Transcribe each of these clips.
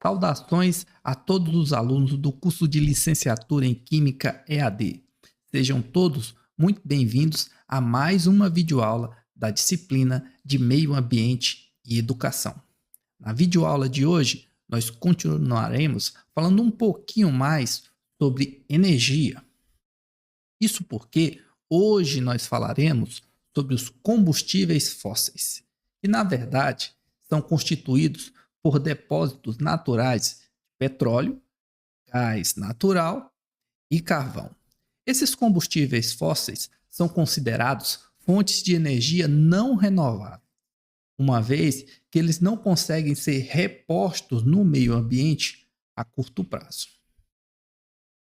Saudações a todos os alunos do curso de licenciatura em Química EAD. Sejam todos muito bem-vindos a mais uma videoaula da disciplina de Meio Ambiente e Educação. Na videoaula de hoje, nós continuaremos falando um pouquinho mais sobre energia. Isso porque hoje nós falaremos sobre os combustíveis fósseis, que na verdade são constituídos por depósitos naturais de petróleo, gás natural e carvão. Esses combustíveis fósseis são considerados fontes de energia não renovável, uma vez que eles não conseguem ser repostos no meio ambiente a curto prazo.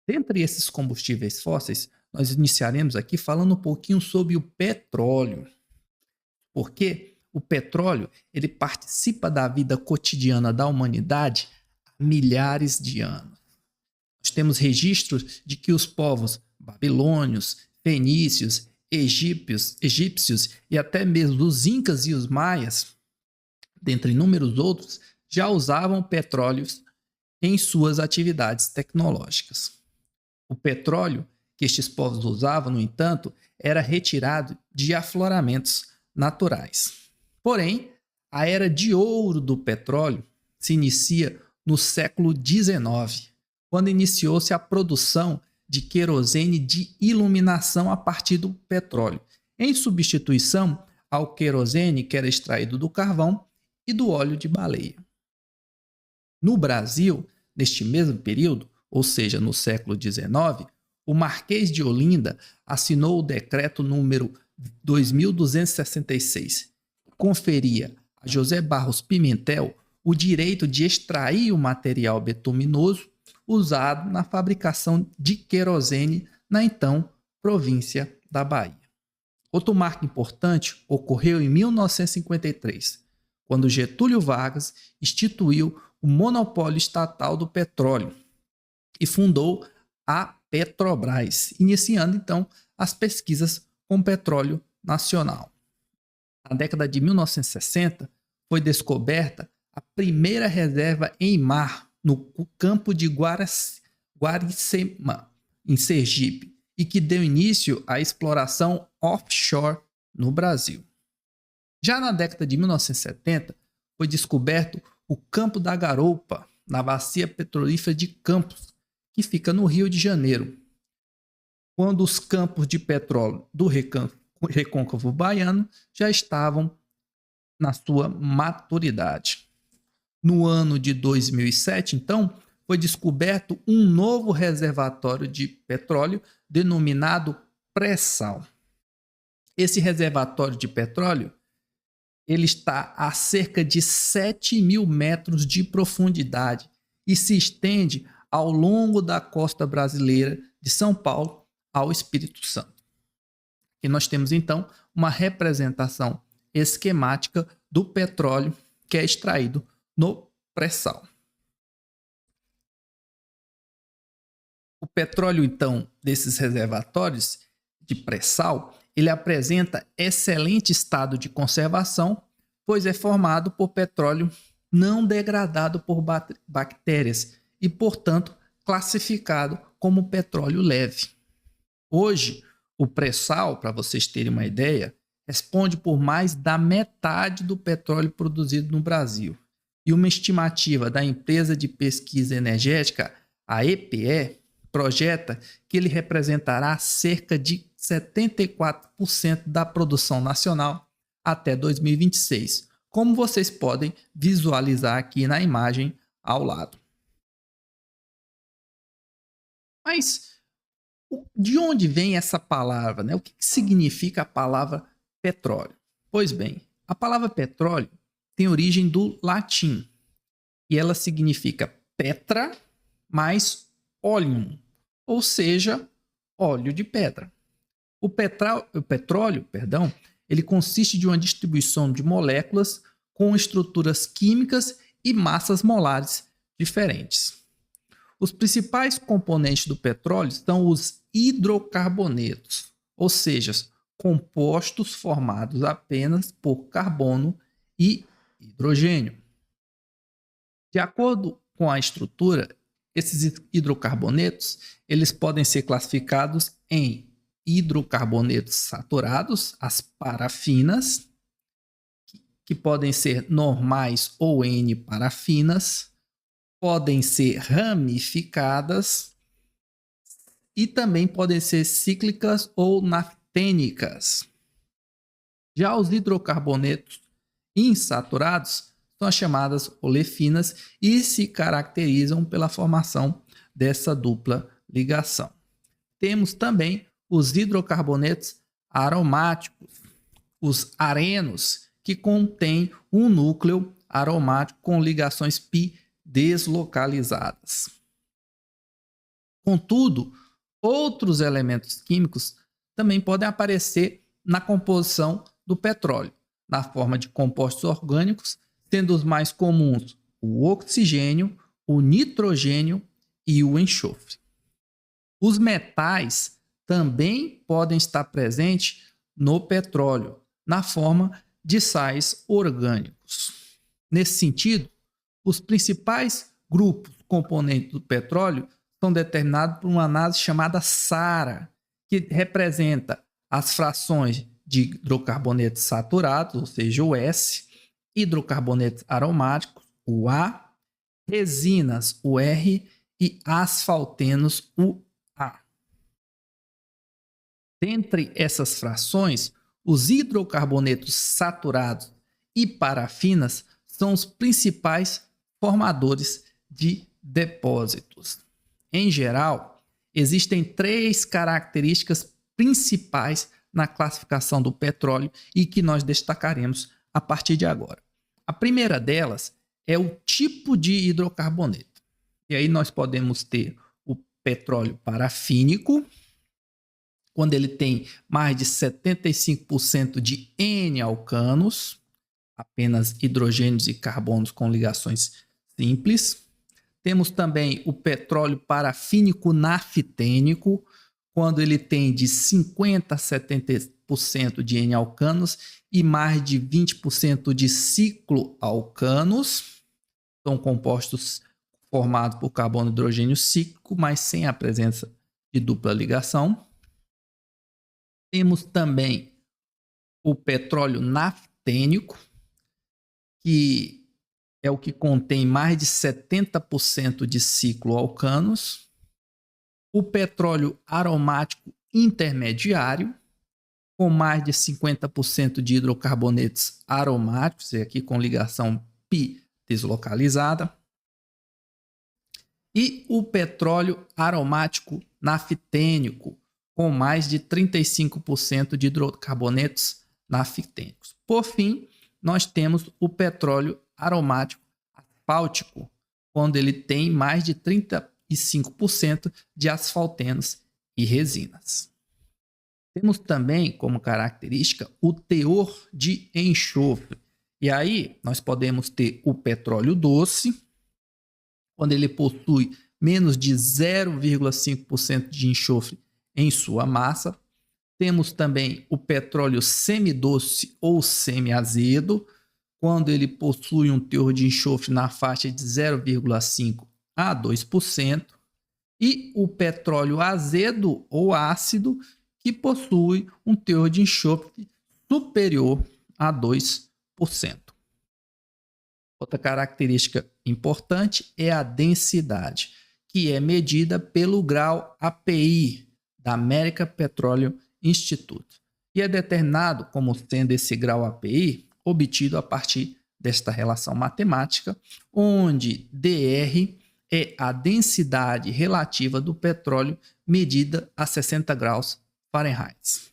Dentre esses combustíveis fósseis, nós iniciaremos aqui falando um pouquinho sobre o petróleo, porque o petróleo ele participa da vida cotidiana da humanidade há milhares de anos. Nós temos registros de que os povos babilônios, fenícios, egípcios e até mesmo os incas e os maias, dentre inúmeros outros, já usavam petróleos em suas atividades tecnológicas. O petróleo que estes povos usavam, no entanto, era retirado de afloramentos naturais. Porém, a era de ouro do petróleo se inicia no século XIX, quando iniciou-se a produção de querosene de iluminação a partir do petróleo, em substituição ao querosene que era extraído do carvão e do óleo de baleia. No Brasil, neste mesmo período, ou seja, no século XIX, o Marquês de Olinda assinou o decreto número 2266, que conferia a José Barros Pimentel o direito de extrair o material betuminoso usado na fabricação de querosene na então província da Bahia. Outro marco importante ocorreu em 1953, quando Getúlio Vargas instituiu o monopólio estatal do petróleo e fundou a Petrobras, iniciando então as pesquisas com petróleo nacional. Na década de 1960, foi descoberta a primeira reserva em mar no campo de Guaricema, em Sergipe, e que deu início à exploração offshore no Brasil. Já na década de 1970, foi descoberto o Campo da Garoupa, na bacia petrolífera de Campos, que fica no Rio de Janeiro, quando os campos de petróleo do Recôncavo Baiano já estavam na sua maturidade. No ano de 2007, então, foi descoberto um novo reservatório de petróleo denominado pré-sal. Esse reservatório de petróleo ele está a cerca de 7.000 metros de profundidade e se estende ao longo da costa brasileira de São Paulo ao Espírito Santo. E nós temos então uma representação esquemática do petróleo que é extraído no pré-sal. O petróleo então desses reservatórios de pré-sal, ele apresenta excelente estado de conservação, pois é formado por petróleo não degradado por bactérias e, portanto, classificado como petróleo leve. Hoje, o pré-sal, para vocês terem uma ideia, responde por mais da metade do petróleo produzido no Brasil. E uma estimativa da empresa de pesquisa energética, a EPE, projeta que ele representará cerca de 74% da produção nacional até 2026, como vocês podem visualizar aqui na imagem ao lado. Mas de onde vem essa palavra, né? O que significa a palavra petróleo? Pois bem, a palavra petróleo tem origem do latim e ela significa petra mais oleum, ou seja, óleo de pedra. O petróleo, ele consiste de uma distribuição de moléculas com estruturas químicas e massas molares diferentes. Os principais componentes do petróleo são os hidrocarbonetos, ou seja, compostos formados apenas por carbono e hidrogênio. De acordo com a estrutura, esses hidrocarbonetos, eles podem ser classificados em hidrocarbonetos saturados, as parafinas, que podem ser normais ou N-parafinas, podem ser ramificadas e também podem ser cíclicas ou naftênicas. Já os hidrocarbonetos insaturados são as chamadas olefinas e se caracterizam pela formação dessa dupla ligação. Temos também os hidrocarbonetos aromáticos, os arenos, que contêm um núcleo aromático com ligações pi deslocalizadas. Contudo, outros elementos químicos também podem aparecer na composição do petróleo, na forma de compostos orgânicos, sendo os mais comuns o oxigênio, o nitrogênio e o enxofre. Os metais também podem estar presentes no petróleo, na forma de sais orgânicos. Nesse sentido, os principais grupos componentes do petróleo são determinados por uma análise chamada SARA, que representa as frações de hidrocarbonetos saturados, ou seja, o S, hidrocarbonetos aromáticos, o A, resinas, o R, e asfaltenos, o A. Dentre essas frações, os hidrocarbonetos saturados e parafinas são os principais formadores de depósitos. Em geral, existem 3 características principais na classificação do petróleo e que nós destacaremos a partir de agora. A primeira delas é o tipo de hidrocarboneto. E aí nós podemos ter o petróleo parafínico, quando ele tem mais de 75% de N-alcanos, apenas hidrogênios e carbonos com ligações simples. Temos também o petróleo parafínico naftênico, quando ele tem de 50% a 70% de N-alcanos e mais de 20% de cicloalcanos. São compostos formados por carbono e hidrogênio cíclico, mas sem a presença de dupla ligação. Temos também o petróleo naftênico, que é o que contém mais de 70% de cicloalcanos. O petróleo aromático intermediário, com mais de 50% de hidrocarbonetos aromáticos, e aqui com ligação pi deslocalizada. E o petróleo aromático naftênico, com mais de 35% de hidrocarbonetos naftênicos. Por fim, nós temos o petróleo aromático asfáltico, quando ele tem mais de 35% de asfaltenos e resinas. Temos também como característica o teor de enxofre. E aí nós podemos ter o petróleo doce, quando ele possui menos de 0,5% de enxofre em sua massa. Temos também o petróleo semidoce ou semiazedo, quando ele possui um teor de enxofre na faixa de 0,5% a 2%. E o petróleo azedo ou ácido, que possui um teor de enxofre superior a 2%. Outra característica importante é a densidade, que é medida pelo grau API, da American Petroleum Institute, e é determinado como sendo esse grau API obtido a partir desta relação matemática, onde dr é a densidade relativa do petróleo medida a 60 graus Fahrenheit.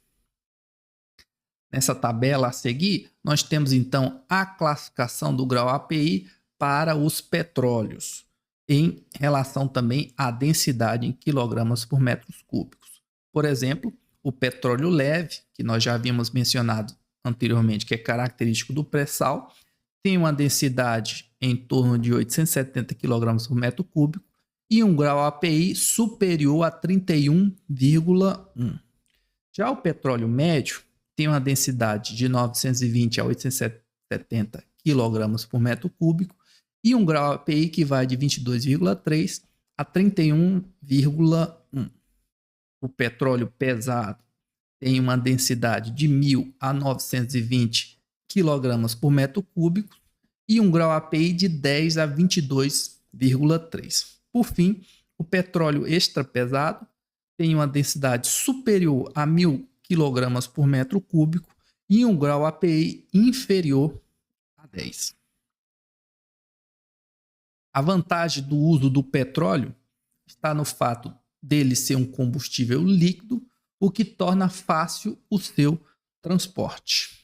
Nessa tabela a seguir, nós temos então a classificação do grau API para os petróleos, em relação também à densidade em quilogramas por metros cúbicos. Por exemplo, o petróleo leve, que nós já havíamos mencionado anteriormente, que é característico do pré-sal, tem uma densidade em torno de 870 kg por metro cúbico e um grau API superior a 31,1. Já o petróleo médio tem uma densidade de 920 a 870 kg por metro cúbico e um grau API que vai de 22,3 a 31,1. O petróleo pesado tem uma densidade de 1.000 a 920 kg por metro cúbico e um grau API de 10 a 22,3. Por fim, o petróleo extra pesado tem uma densidade superior a 1.000 kg por metro cúbico e um grau API inferior a 10. A vantagem do uso do petróleo está no fato dele ser um combustível líquido, o que torna fácil o seu transporte.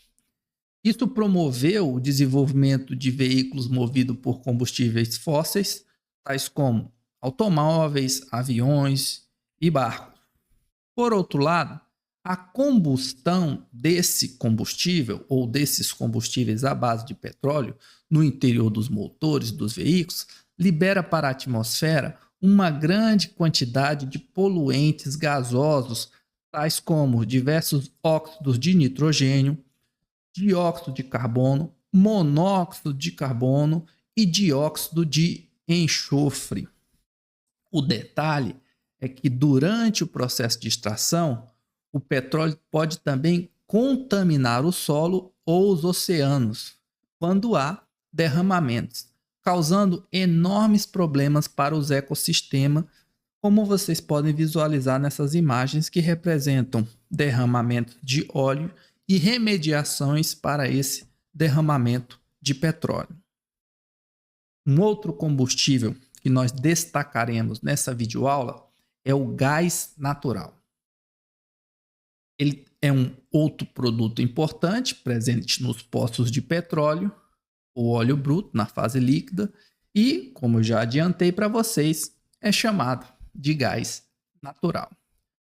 Isso promoveu o desenvolvimento de veículos movidos por combustíveis fósseis, tais como automóveis, aviões e barcos. Por outro lado, a combustão desse combustível ou desses combustíveis à base de petróleo no interior dos motores dos veículos libera para a atmosfera uma grande quantidade de poluentes gasosos, tais como diversos óxidos de nitrogênio, dióxido de carbono, monóxido de carbono e dióxido de enxofre. O detalhe é que durante o processo de extração, o petróleo pode também contaminar o solo ou os oceanos quando há derramamentos, causando enormes problemas para os ecossistemas, como vocês podem visualizar nessas imagens que representam derramamento de óleo e remediações para esse derramamento de petróleo. Um outro combustível que nós destacaremos nessa videoaula é o gás natural. Ele é um outro produto importante presente nos poços de petróleo, o óleo bruto na fase líquida e, como eu já adiantei para vocês, é chamado de gás natural.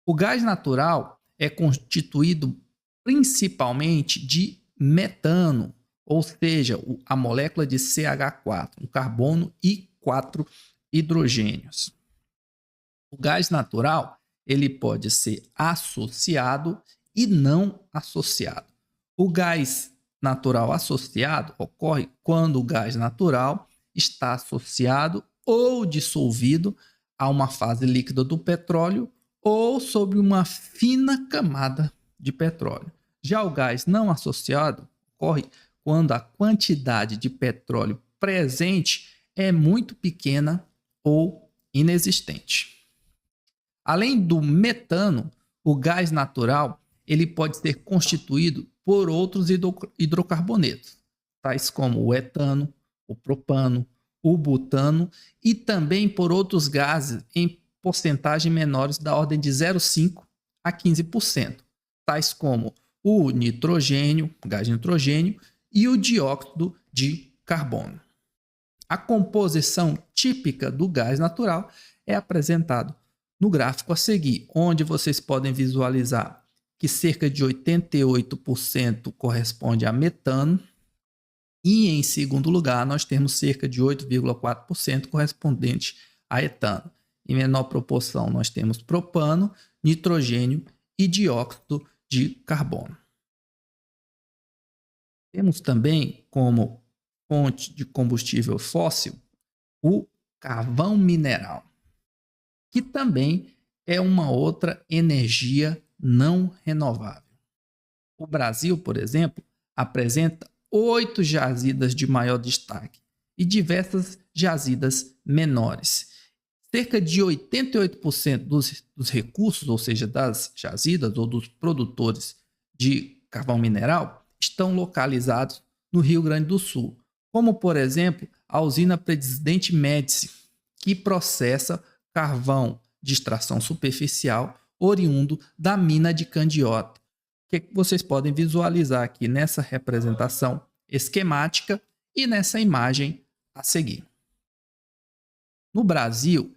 O gás natural é constituído principalmente de metano, ou seja, a molécula de CH4, um carbono e 4 hidrogênios. O gás natural ele pode ser associado e não associado. O gás natural associado ocorre quando o gás natural está associado ou dissolvido a uma fase líquida do petróleo ou sobre uma fina camada de petróleo. Já o gás não associado ocorre quando a quantidade de petróleo presente é muito pequena ou inexistente. Além do metano, o gás natural ele pode ser constituído por outros hidrocarbonetos, tais como o etano, o propano, o butano e também por outros gases em porcentagem menores da ordem de 0,5% a 15%, tais como o nitrogênio, gás nitrogênio e o dióxido de carbono. A composição típica do gás natural é apresentada no gráfico a seguir, onde vocês podem visualizar que cerca de 88% corresponde a metano e, em segundo lugar, nós temos cerca de 8,4% correspondente a etano. Em menor proporção, nós temos propano, nitrogênio e dióxido de carbono. Temos também como fonte de combustível fóssil o carvão mineral, que também é uma outra energia não renovável. O Brasil, por exemplo, apresenta 8 jazidas de maior destaque e diversas jazidas menores. Cerca de 88% dos recursos, ou seja, das jazidas ou dos produtores de carvão mineral, estão localizados no Rio Grande do Sul, como, por exemplo, a usina Presidente Médici, que processa carvão de extração superficial oriundo da mina de Candiota, que vocês podem visualizar aqui nessa representação esquemática e nessa imagem a seguir. No Brasil,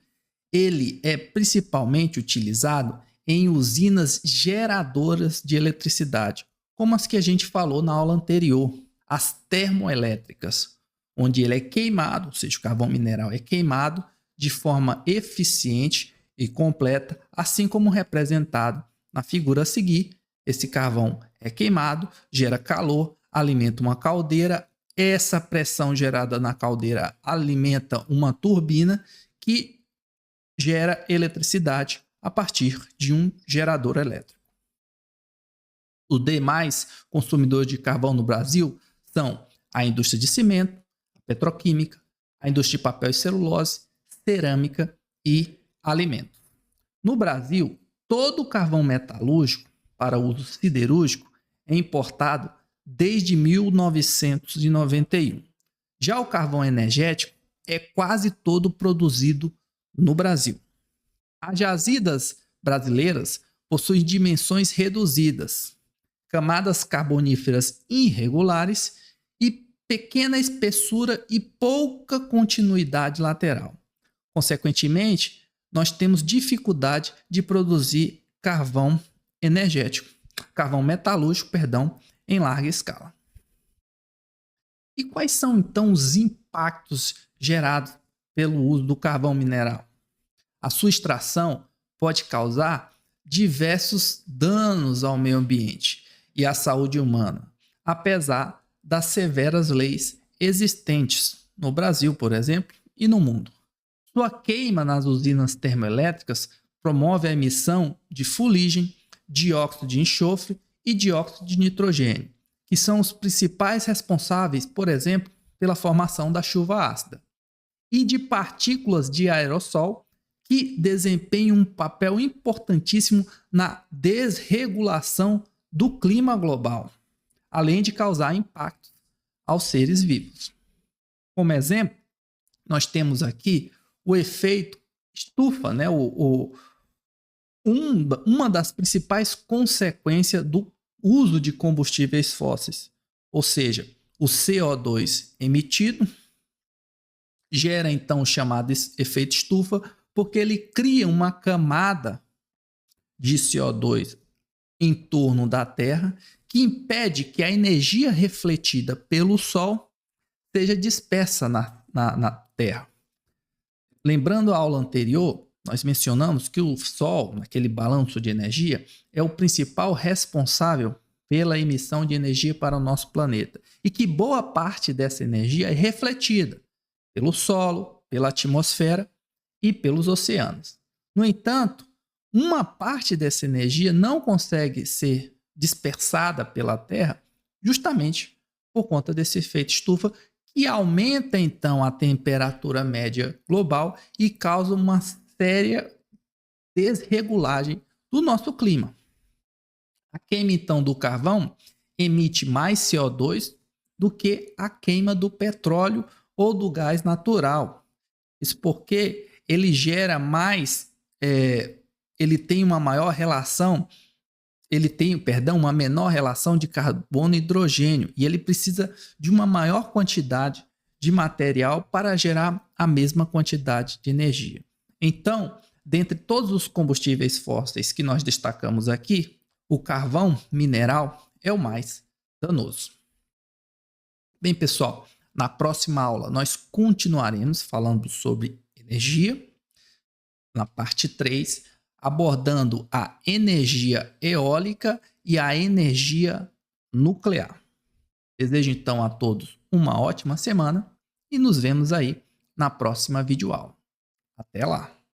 ele é principalmente utilizado em usinas geradoras de eletricidade, como as que a gente falou na aula anterior, as termoelétricas, onde ele é queimado, ou seja, o carvão mineral é queimado de forma eficiente e completa, assim como representado na figura a seguir. Esse carvão é queimado, gera calor, alimenta uma caldeira Essa pressão gerada na caldeira alimenta uma turbina que gera eletricidade a partir de um gerador elétrico. Os demais consumidores de carvão no Brasil são a indústria de cimento, a petroquímica, a indústria de papel e celulose, cerâmica e alimentos. No Brasil, todo o carvão metalúrgico para uso siderúrgico é importado desde 1991. Já o carvão energético é quase todo produzido no Brasil. As jazidas brasileiras possuem dimensões reduzidas, camadas carboníferas irregulares e pequena espessura e pouca continuidade lateral. Consequentemente, nós temos dificuldade de produzir carvão metalúrgico, em larga escala. E quais são então os impactos gerados pelo uso do carvão mineral? A sua extração pode causar diversos danos ao meio ambiente e à saúde humana, apesar das severas leis existentes no Brasil, por exemplo, e no mundo. Sua queima nas usinas termoelétricas promove a emissão de fuligem, dióxido de enxofre e dióxido de nitrogênio, que são os principais responsáveis, por exemplo, pela formação da chuva ácida, e de partículas de aerossol, que desempenham um papel importantíssimo na desregulação do clima global, além de causar impacto aos seres vivos. Como exemplo, nós temos aqui o efeito estufa, né? Uma das principais consequências do uso de combustíveis fósseis, ou seja, o CO2 emitido gera então o chamado efeito estufa, porque ele cria uma camada de CO2 em torno da Terra que impede que a energia refletida pelo Sol seja dispersa na Terra. Lembrando a aula anterior, nós mencionamos que o Sol, naquele balanço de energia, é o principal responsável pela emissão de energia para o nosso planeta e que boa parte dessa energia é refletida pelo solo, pela atmosfera e pelos oceanos. No entanto, uma parte dessa energia não consegue ser dispersada pela Terra justamente por conta desse efeito estufa, que aumenta então a temperatura média global e causa uma séria desregulagem do nosso clima. A queima então do carvão emite mais CO2 do que a queima do petróleo ou do gás natural. Isso porque ele gera mais, ele tem uma maior relação, uma menor relação de carbono e hidrogênio, e ele precisa de uma maior quantidade de material para gerar a mesma quantidade de energia. Então, dentre todos os combustíveis fósseis que nós destacamos aqui, o carvão mineral é o mais danoso. Bem, pessoal, na próxima aula nós continuaremos falando sobre energia, na parte 3, abordando a energia eólica e a energia nuclear. Desejo então a todos uma ótima semana e nos vemos aí na próxima videoaula. Até lá!